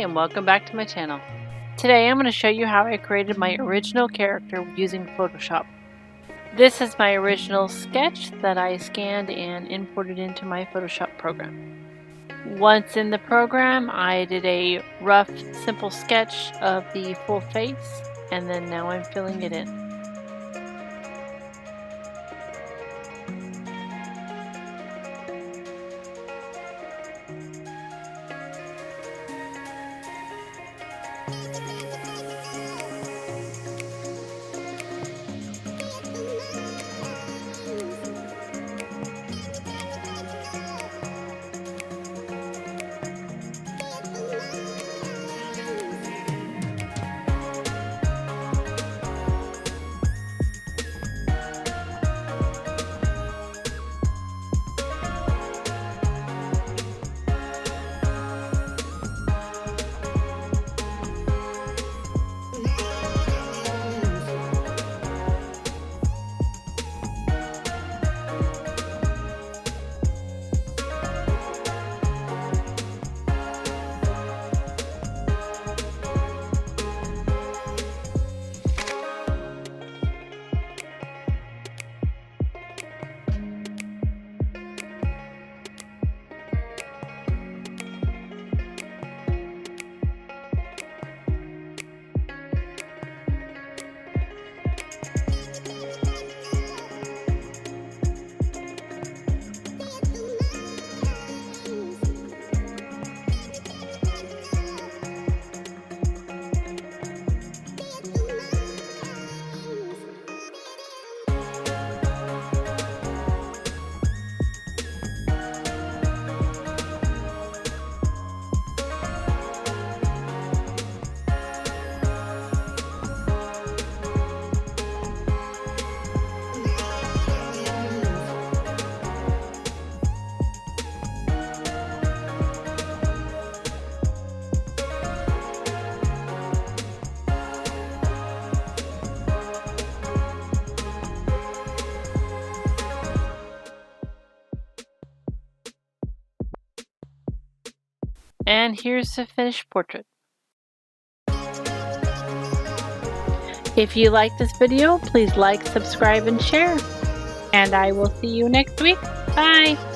and welcome back to my channel. Today I'm going to show you how I created my original character using Photoshop. This is my original sketch that I scanned and imported into my Photoshop program. Once in the program, I did a rough, simple sketch of the full face, and then now I'm filling it in. And here's the finished portrait. If you like this video, please like, subscribe, and share. And I will see you next week. Bye!